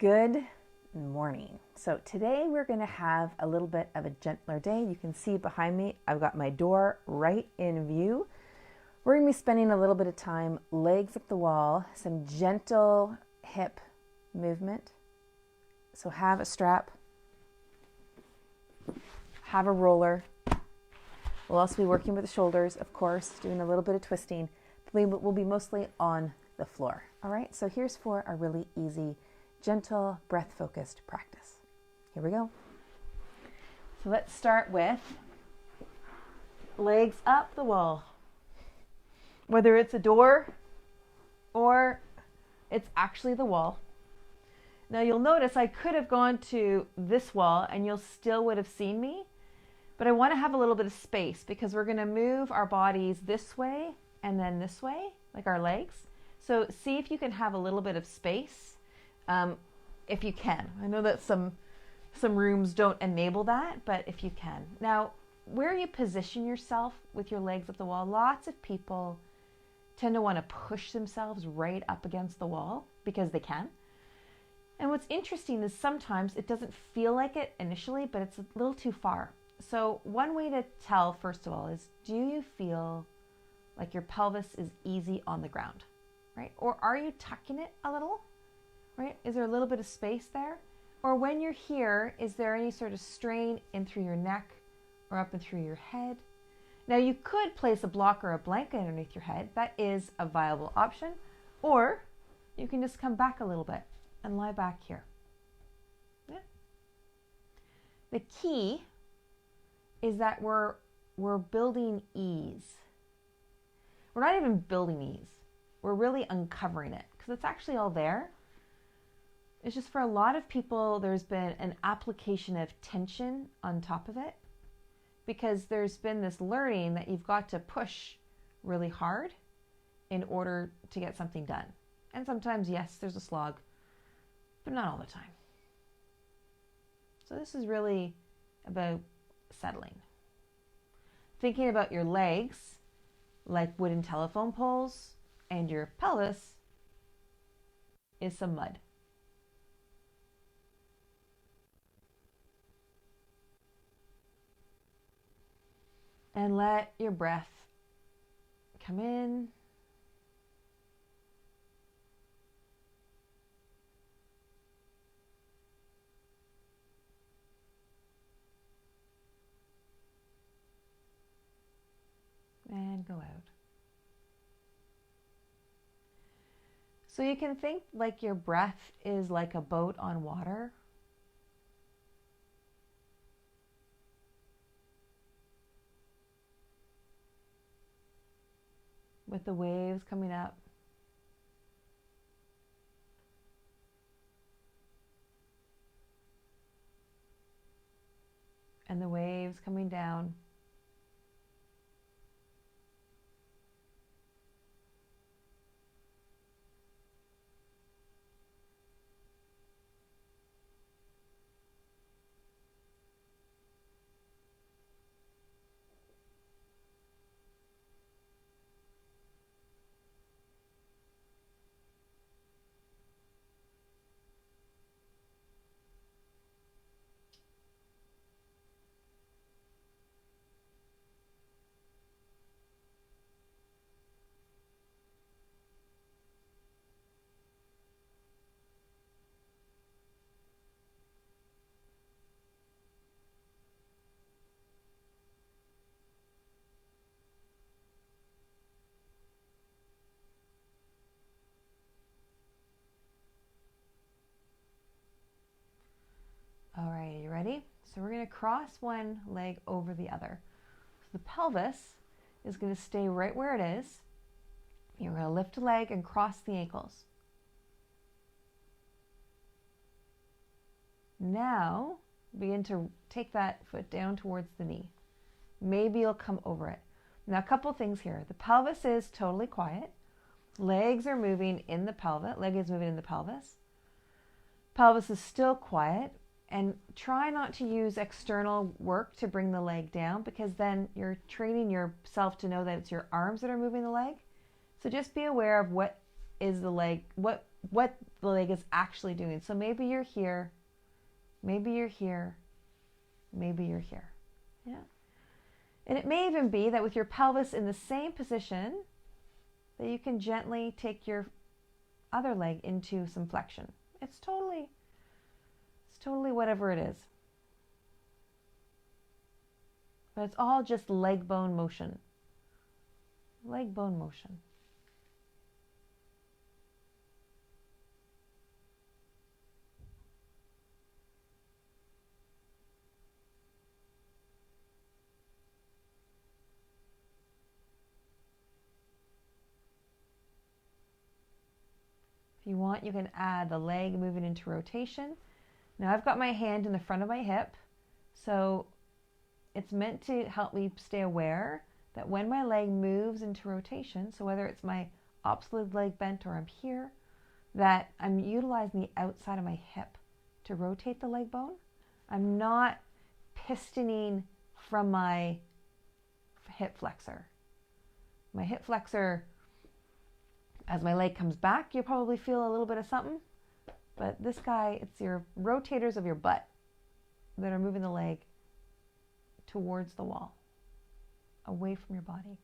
Good morning. So today we're going to have a little bit of a gentler day. You can see behind me, I've got my door right in view. We're going to be spending a little bit of time legs up the wall, some gentle hip movement. So have a strap, have a roller. We'll also be working with the shoulders, of course, doing a little bit of twisting. We'll be mostly on the floor. All right, so here's for a really easy, gentle, breath-focused practice. Here we go. So let's start with legs up the wall. Whether it's a door or it's actually the wall. Now you'll notice I could have gone to this wall and you still would have seen me, but I want to have a little bit of space because we're going to move our bodies this way and then this way, like our legs. So see if you can have a little bit of space. If you can. I know that some rooms don't enable that, but if you can. Now, where you position yourself with your legs up the wall, lots of people tend to want to push themselves right up against the wall because they can. And what's interesting is sometimes it doesn't feel like it initially, but it's a little too far. So one way to tell, first of all, is do you feel like your pelvis is easy on the ground, right? Or are you tucking it a little? Right? Is there a little bit of space there? Or when you're here, is there any sort of strain in through your neck or up and through your head? Now you could place a block or a blanket underneath your head. That is a viable option. Or you can just come back a little bit and lie back here. Yeah. The key is that we're building ease. We're not even building ease. We're really uncovering it because it's actually all there. It's just for a lot of people, there's been an application of tension on top of it because there's been this learning that you've got to push really hard in order to get something done. And sometimes, yes, there's a slog, but not all the time. So this is really about settling. Thinking about your legs like wooden telephone poles and your pelvis is some mud. And let your breath come in and go out. So you can think like your breath is like a boat on water. With the waves coming up. And the waves coming down. All right, you ready? So we're going to cross one leg over the other. So the pelvis is going to stay right where it is. You're going to lift a leg and cross the ankles. Now, begin to take that foot down towards the knee. Maybe you'll come over it. Now, a couple things here. The pelvis is totally quiet. Legs are moving in the pelvis. Leg is moving in the pelvis. Pelvis is still quiet. And try not to use external work to bring the leg down because then you're training yourself to know that it's your arms that are moving the leg. So just be aware of what is the leg, what what the leg is actually doing. So maybe you're here, maybe you're here, maybe you're here. Yeah. And it may even be that with your pelvis in the same position, that you can gently take your other leg into some flexion. It's totally whatever it is. But it's all just leg bone motion. Leg bone motion. If you want, you can add the leg moving into rotation. Now I've got my hand in the front of my hip, so it's meant to help me stay aware that when my leg moves into rotation, so whether it's my opposite leg bent or I'm here, that I'm utilizing the outside of my hip to rotate the leg bone. I'm not pistoning from my hip flexor. My hip flexor, as my leg comes back, you'll probably feel a little bit of something. But this guy, it's your rotators of your butt that are moving the leg towards the wall, away from your body.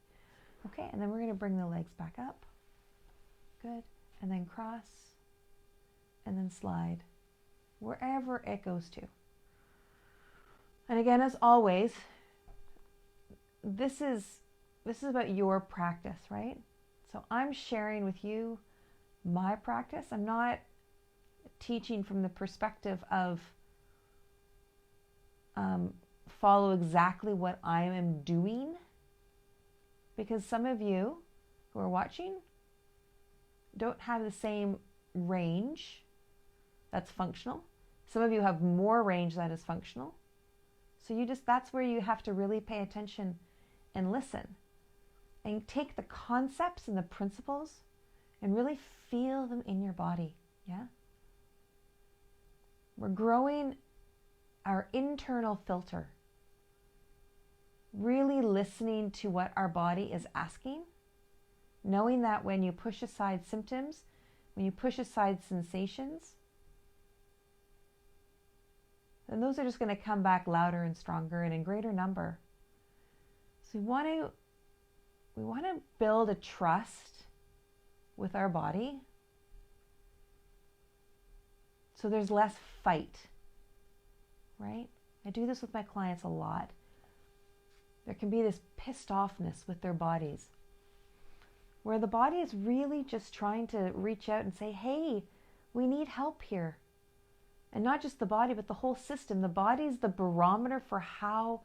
Okay, and then we're going to bring the legs back up. Good. And then cross, and then slide, wherever it goes to. And again, as always, this is about your practice, right? So I'm sharing with you my practice. I'm not teaching from the perspective of follow exactly what I am doing, because some of you who are watching don't have the same range that's functional. Some of you have more range that is functional. So that's where you have to really pay attention and listen and take the concepts and the principles and really feel them in your body. Yeah. We're growing our internal filter, really listening to what our body is asking, knowing that when you push aside symptoms, when you push aside sensations, then those are just going to come back louder and stronger and in greater number. So we want to build a trust with our body, so there's less fight, right? I do this with my clients a lot. There can be this pissed offness with their bodies, where the body is really just trying to reach out and say, hey, we need help here. And not just the body, but the whole system. The body is the barometer for how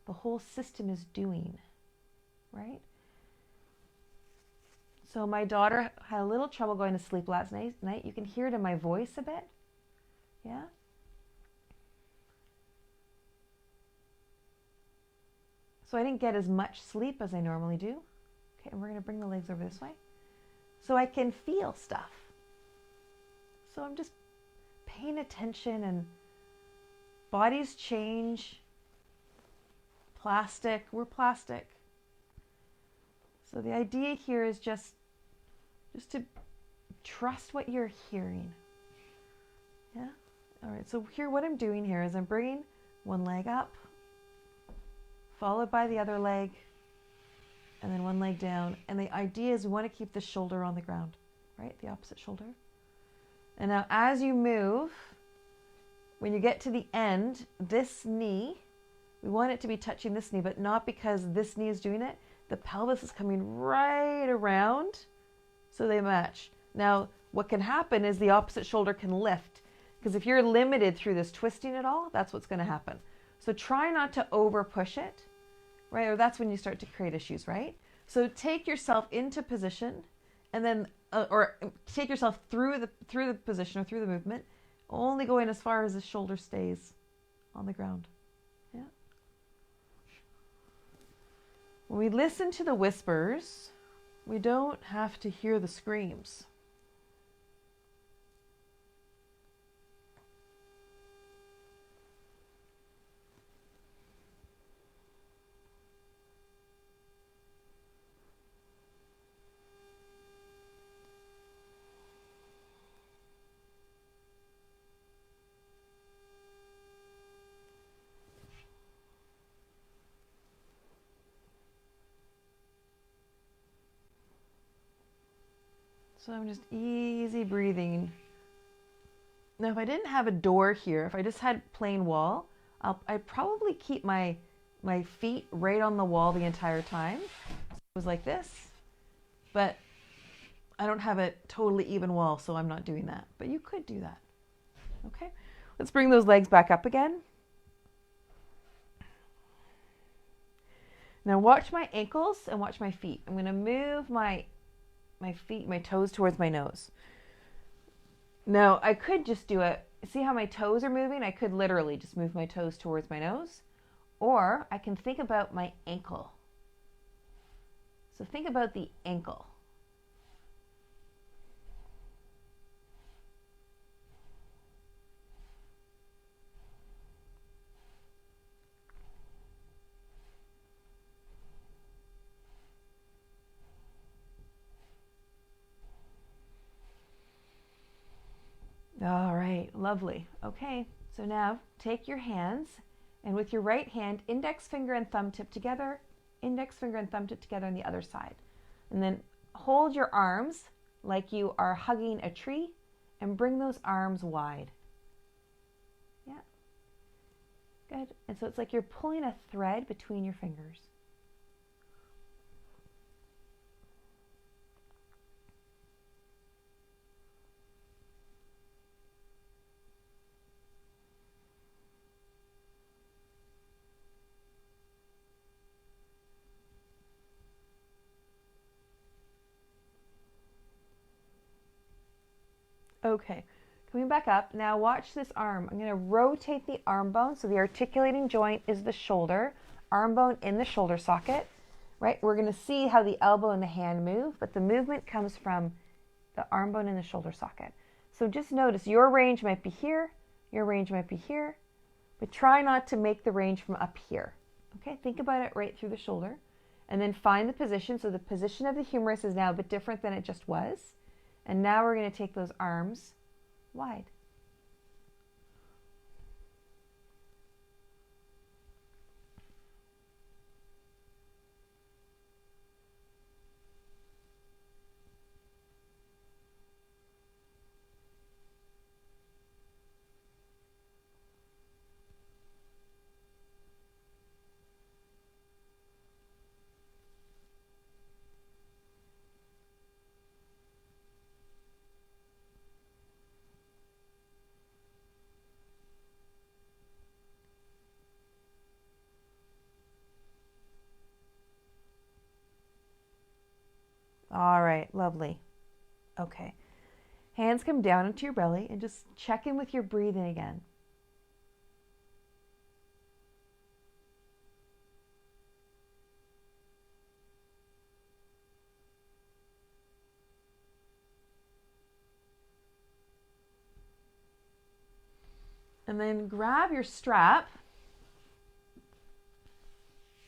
the whole system is doing, right? So my daughter had a little trouble going to sleep last night. You can hear it in my voice a bit. Yeah? So I didn't get as much sleep as I normally do. Okay, and we're going to bring the legs over this way, so I can feel stuff. So I'm just paying attention, and bodies change. Plastic, we're plastic. So the idea here is just to trust what you're hearing. Yeah? All right, so here what I'm doing here is I'm bringing one leg up, followed by the other leg, and then one leg down. And the idea is we want to keep the shoulder on the ground, right? The opposite shoulder. And now as you move, when you get to the end, this knee, we want it to be touching this knee, but not because this knee is doing it. The pelvis is coming right around, so they match. Now, what can happen is the opposite shoulder can lift, because if you're limited through this twisting at all, that's what's going to happen. So try not to over push it, right? Or that's when you start to create issues, right? So take yourself into position, and then, or take yourself through the position or through the movement, only going as far as the shoulder stays on the ground. Yeah. When we listen to the whispers, we don't have to hear the screams. So I'm just easy breathing. Now, if I didn't have a door here, if I just had plain wall, I'd probably keep my feet right on the wall the entire time. It was like this, but I don't have a totally even wall, so I'm not doing that. But you could do that. Okay, let's bring those legs back up again. Now watch my ankles and watch my feet. I'm going to move my feet, my toes towards my nose. Now, I could just do it. See how my toes are moving? I could literally just move my toes towards my nose. Or I can think about my ankle. So think about the ankle. All right, lovely. Okay, so now take your hands and with your right hand, index finger and thumb tip together, index finger and thumb tip together on the other side. And then hold your arms like you are hugging a tree and bring those arms wide. Yeah, good. And so it's like you're pulling a thread between your fingers. Okay, coming back up. Now watch this arm. I'm going to rotate the arm bone. So the articulating joint is the shoulder, arm bone in the shoulder socket, right? We're going to see how the elbow and the hand move, but the movement comes from the arm bone in the shoulder socket. So just notice your range might be here, your range might be here, but try not to make the range from up here. Okay, think about it right through the shoulder and then find the position. So the position of the humerus is now a bit different than it just was. And now we're going to take those arms wide. All right, lovely. Okay. Hands come down into your belly and just check in with your breathing again. And then grab your strap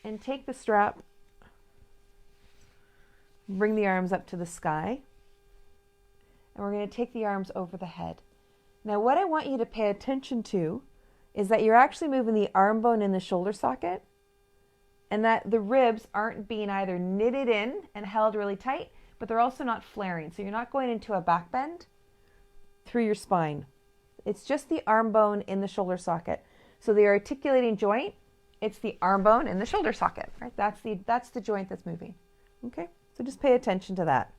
and take the strap. Bring the arms up to the sky. And we're going to take the arms over the head. Now what I want you to pay attention to is that you're actually moving the arm bone in the shoulder socket and that the ribs aren't being either knitted in and held really tight, but they're also not flaring. So you're not going into a back bend through your spine. It's just the arm bone in the shoulder socket. So the articulating joint, it's the arm bone in the shoulder socket, right? That's the joint that's moving. Okay? So just pay attention to that.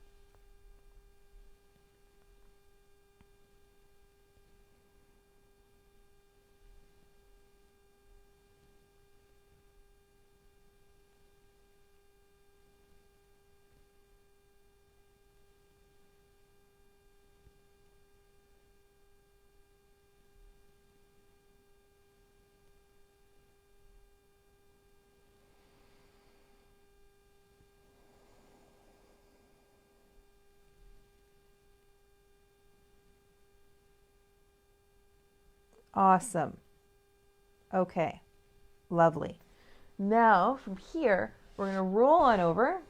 Awesome. Okay, lovely. Now from here, we're going to roll on over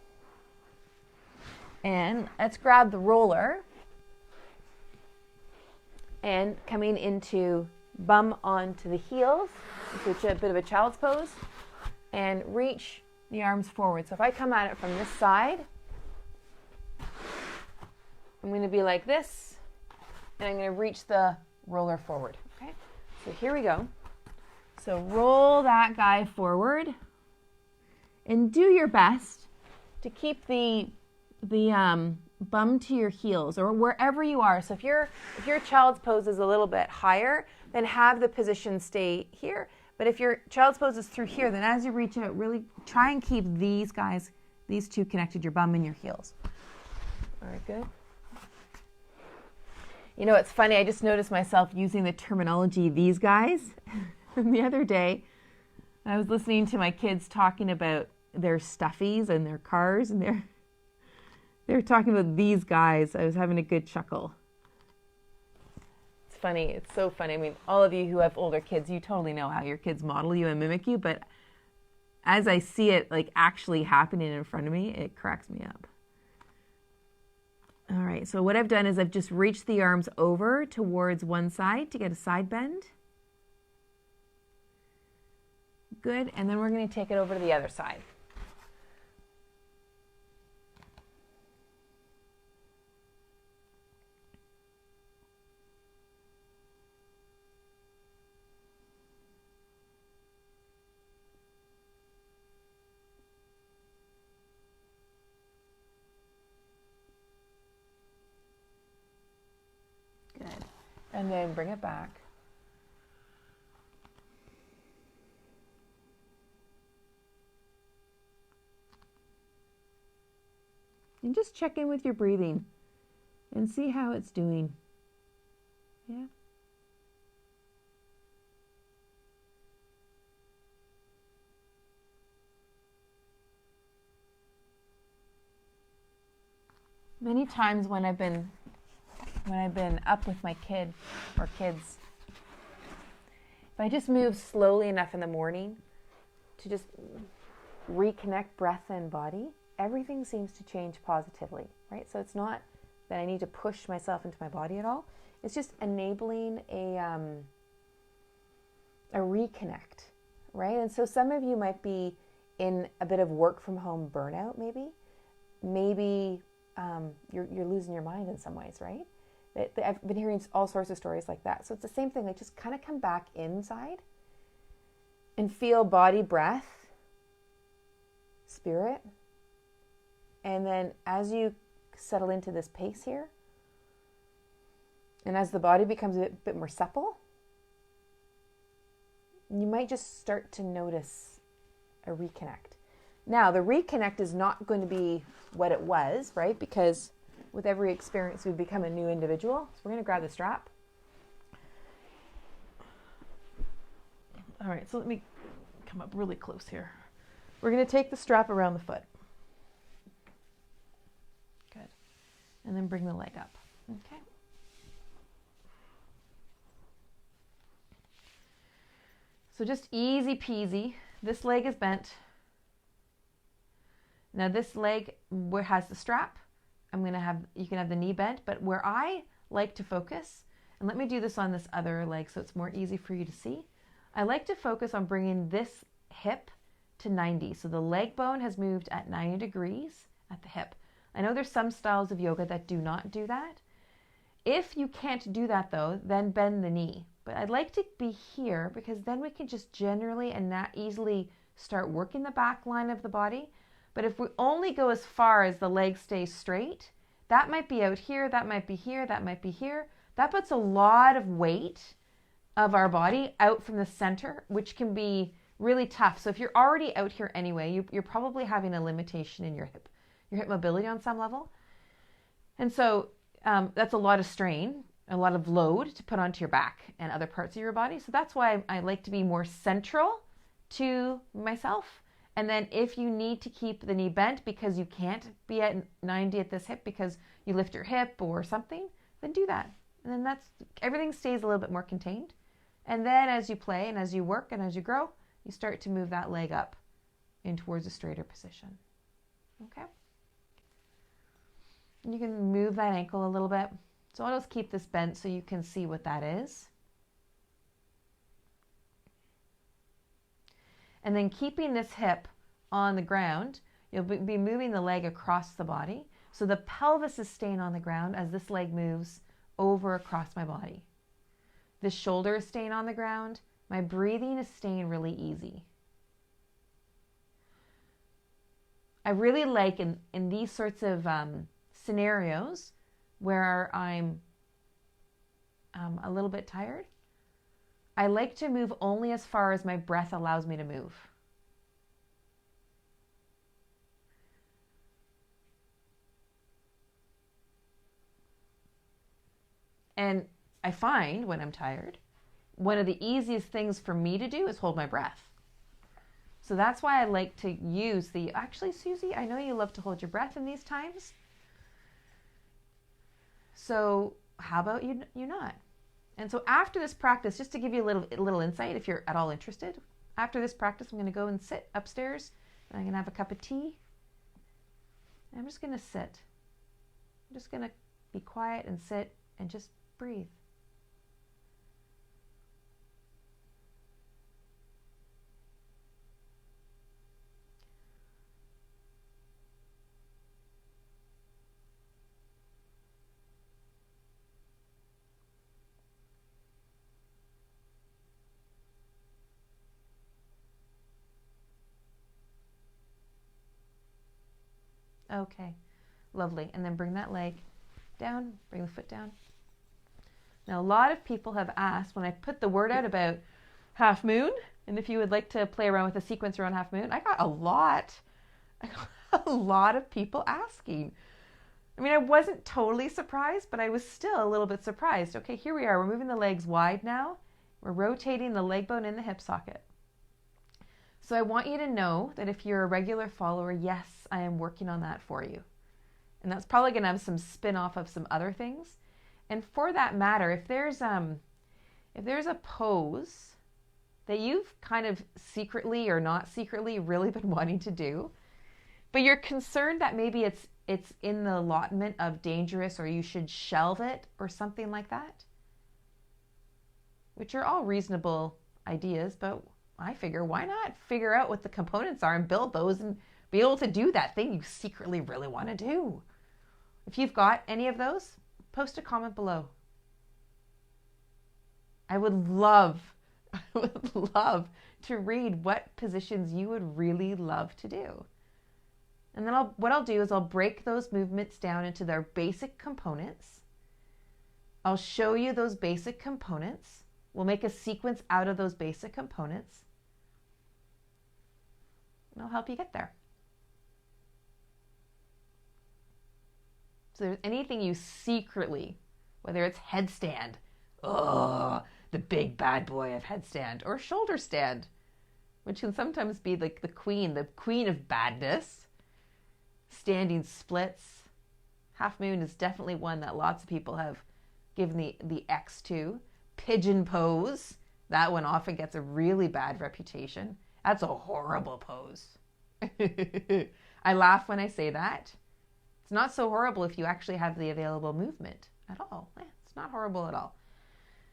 and let's grab the roller and coming into bum onto the heels, which is a bit of a child's pose, and reach the arms forward. So if I come at it from this side, I'm going to be like this, and I'm going to reach the roller forward. Okay, so here we go. So roll that guy forward, and do your best to keep the bum to your heels or wherever you are. So if your child's pose is a little bit higher, then have the position stay here. But if your child's pose is through here, then as you reach out, really try and keep these two connected, your bum and your heels. All right, good. You know, it's funny, I just noticed myself using the terminology, these guys. The other day, I was listening to my kids talking about their stuffies and their cars, and they were talking about these guys. I was having a good chuckle. It's funny. It's so funny. I mean, all of you who have older kids, you totally know how your kids model you and mimic you, but as I see it like actually happening in front of me, it cracks me up. All right, so what I've done is I've just reached the arms over towards one side to get a side bend. Good, and then we're going to take it over to the other side. Good. And then bring it back. And just check in with your breathing and see how it's doing. Yeah. Many times when I've been up with my kid or kids, if I just move slowly enough in the morning to just reconnect breath and body, everything seems to change positively, right? So it's not that I need to push myself into my body at all. It's just enabling a reconnect, right? And so some of you might be in a bit of work from home burnout, maybe. Maybe you're losing your mind in some ways, right? I've been hearing all sorts of stories like that. So it's the same thing. Like just kind of come back inside and feel body, breath, spirit. And then as you settle into this pace here, and as the body becomes a bit more supple, you might just start to notice a reconnect. Now, the reconnect is not going to be what it was, right? Because with every experience, we become a new individual. So we're going to grab the strap. All right, so let me come up really close here. We're going to take the strap around the foot. Good. And then bring the leg up. Okay. So just easy peasy. This leg is bent. Now this leg where has the strap, you can have the knee bent, but where I like to focus, and let me do this on this other leg so it's more easy for you to see. I like to focus on bringing this hip to 90. So the leg bone has moved at 90 degrees at the hip. I know there's some styles of yoga that do not do that. If you can't do that though, then bend the knee. But I'd like to be here because then we can just generally and not easily start working the back line of the body. But if we only go as far as the leg stays straight, that might be out here, that might be here, that might be here. That puts a lot of weight of our body out from the center, which can be really tough. So if you're already out here anyway, you're probably having a limitation in your hip mobility on some level. And so that's a lot of strain, a lot of load to put onto your back and other parts of your body. So that's why I like to be more central to myself. And then if you need to keep the knee bent because you can't be at 90 at this hip because you lift your hip or something, then do that. And then everything stays a little bit more contained. And then as you play and as you work and as you grow, you start to move that leg up in towards a straighter position. Okay? And you can move that ankle a little bit. So I'll just keep this bent so you can see what that is. And then keeping this hip on the ground, you'll be moving the leg across the body. So the pelvis is staying on the ground as this leg moves over across my body. The shoulder is staying on the ground. My breathing is staying really easy. I really like in these sorts of scenarios where I'm a little bit tired, I like to move only as far as my breath allows me to move. And I find when I'm tired, one of the easiest things for me to do is hold my breath. So that's why I like to use actually, Susie, I know you love to hold your breath in these times. So how about you not? And so after this practice, just to give you a little insight, if you're at all interested, after this practice, I'm going to go and sit upstairs. And I'm going to have a cup of tea. And I'm just going to sit. I'm just going to be quiet and sit and just breathe. Okay, lovely. And then bring that leg down, bring the foot down. Now, a lot of people have asked when I put the word out about half moon, and if you would like to play around with a sequence around half moon, I got a lot of people asking. I mean, I wasn't totally surprised, but I was still a little bit surprised. Okay, here we are. We're moving the legs wide now. We're rotating the leg bone in the hip socket. So I want you to know that if you're a regular follower, yes, I am working on that for you. And that's probably going to have some spin-off of some other things. And for that matter, if there's a pose that you've kind of secretly or not secretly really been wanting to do, but you're concerned that maybe it's in the allotment of dangerous or you should shelve it or something like that, which are all reasonable ideas, but I figure, why not figure out what the components are and build those and be able to do that thing you secretly really want to do. If you've got any of those, post a comment below. I would love to read what positions you would really love to do. And then what I'll do is I'll break those movements down into their basic components. I'll show you those basic components. We'll make a sequence out of those basic components. And I'll help you get there. So there's anything you secretly, whether it's headstand, the big bad boy of headstand, or shoulder stand, which can sometimes be like the queen of badness, standing splits. Half moon is definitely one that lots of people have given the X to. Pigeon pose, that one often gets a really bad reputation. That's a horrible pose. I laugh when I say that. It's not so horrible if you actually have the available movement at all. It's not horrible at all.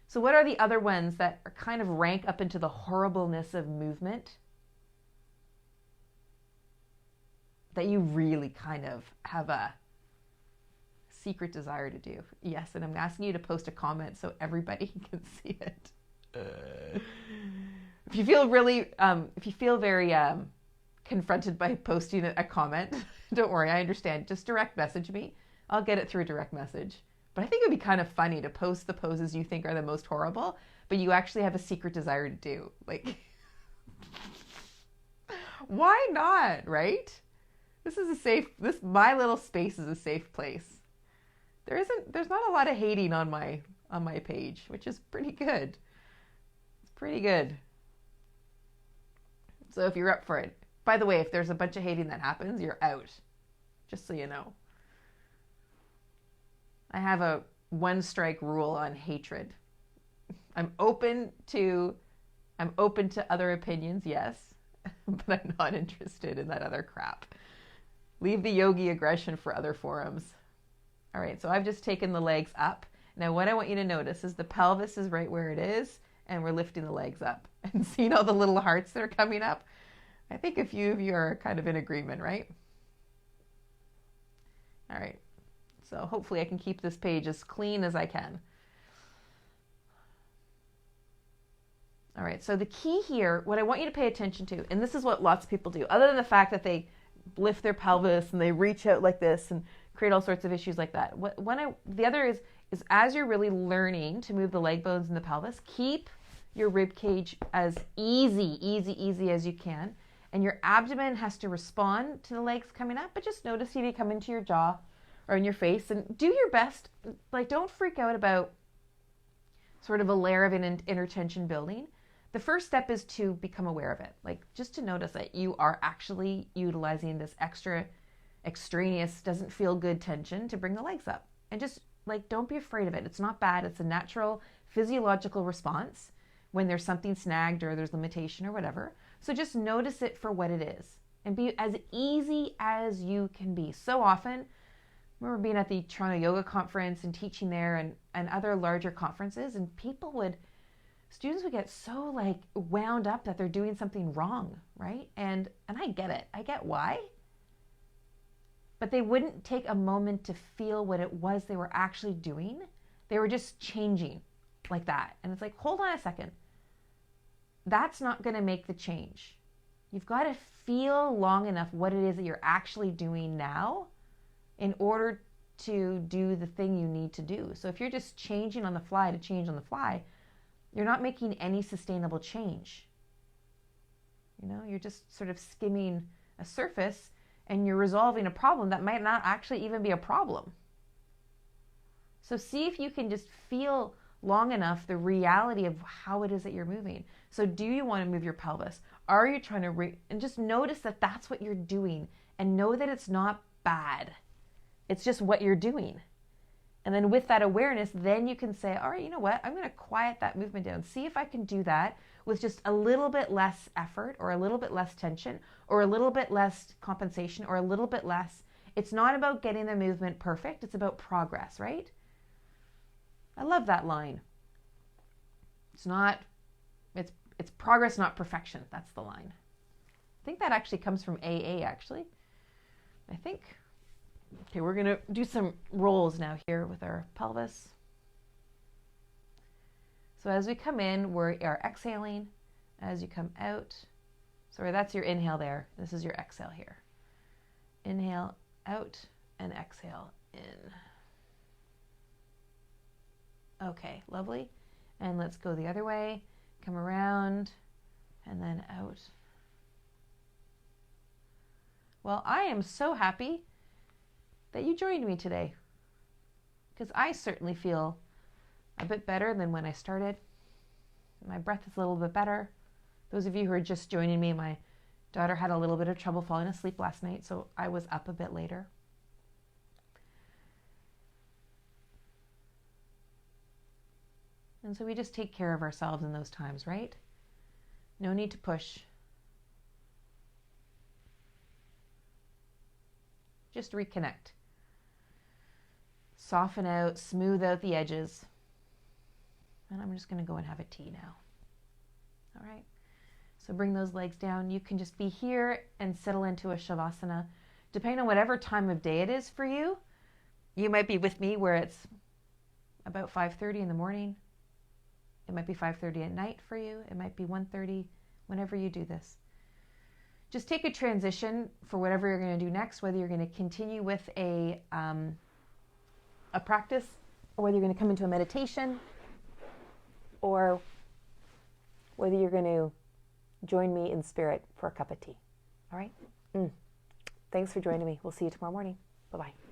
So what are the other ones that are kind of rank up into the horribleness of movement that you really kind of have a secret desire to do? Yes, and I'm asking you to post a comment so everybody can see it. If you feel very confronted by posting a comment, don't worry, I understand. Just direct message me. I'll get it through direct message. But I think it would be kind of funny to post the poses you think are the most horrible, but you actually have a secret desire to do. Like, why not, right? My little space is a safe place. There's not a lot of hating on my page, which is pretty good. It's pretty good. So if you're up for it, by the way, if there's a bunch of hating that happens, you're out. Just so you know. I have a one strike rule on hatred. I'm open to other opinions, yes, but I'm not interested in that other crap. Leave the yogi aggression for other forums. All right, so I've just taken the legs up. Now what I want you to notice is the pelvis is right where it is, and we're lifting the legs up. And seeing all the little hearts that are coming up? I think a few of you are kind of in agreement, right? All right. So hopefully I can keep this page as clean as I can. All right, so the key here, what I want you to pay attention to, and this is what lots of people do, other than the fact that they lift their pelvis and they reach out like this and create all sorts of issues like that. The other is as you're really learning to move the leg bones and the pelvis, keep your rib cage as easy as you can. And your abdomen has to respond to the legs coming up, but just notice if you come into your jaw or in your face and do your best. Like, don't freak out about sort of a layer of inner tension building. The first step is to become aware of it, like just to notice that you are actually utilizing this extra extraneous, doesn't feel good tension to bring the legs up. And just like, don't be afraid of it. It's not bad. It's a natural physiological response when there's something snagged or there's limitation or whatever. So just notice it for what it is and be as easy as you can be. So often, I remember being at the Toronto Yoga Conference and teaching there and other larger conferences, and students would get so like wound up that they're doing something wrong, right? And I get it. I get why. But they wouldn't take a moment to feel what it was they were actually doing. They were just changing like that. And it's like, hold on a second. That's not going to make the change. You've got to feel long enough what it is that you're actually doing now in order to do the thing you need to do. So if you're just changing on the fly to change on the fly, you're not making any sustainable change. You're just sort of skimming a surface and you're resolving a problem that might not actually even be a problem. So see if you can just feel long enough the reality of how it is that you're moving. So do you want to move your pelvis? Are you trying to and just notice that that's what you're doing and know that it's not bad. It's just what you're doing. And then with that awareness, then you can say, all right, you know what? I'm going to quiet that movement down. See if I can do that with just a little bit less effort or a little bit less tension or a little bit less compensation or a little bit less. It's not about getting the movement perfect. It's about progress, right? I love that line. It's progress, not perfection. That's the line. I think that actually comes from AA, actually. I think. Okay, we're going to do some rolls now here with our pelvis. So as we come in, we are exhaling. As you come out, sorry, that's your inhale there. This is your exhale here. Inhale out and exhale in. Okay, lovely. And let's go the other way. Come around and then out. Well, I am so happy that you joined me today, because I certainly feel a bit better than when I started. My breath is a little bit better. Those of you who are just joining me, my daughter had a little bit of trouble falling asleep last night, so I was up a bit later. And so we just take care of ourselves in those times, right? No need to push. Just reconnect. Soften out, smooth out the edges. And I'm just going to go and have a tea now. All right. So bring those legs down. You can just be here and settle into a Shavasana. Depending on whatever time of day it is for you, you might be with me where it's about 5:30 in the morning. It might be 5:30 at night for you. It might be 1:30, whenever you do this. Just take a transition for whatever you're going to do next, whether you're going to continue with a practice, or whether you're going to come into a meditation, or whether you're going to join me in spirit for a cup of tea. All right? Thanks for joining me. We'll see you tomorrow morning. Bye-bye.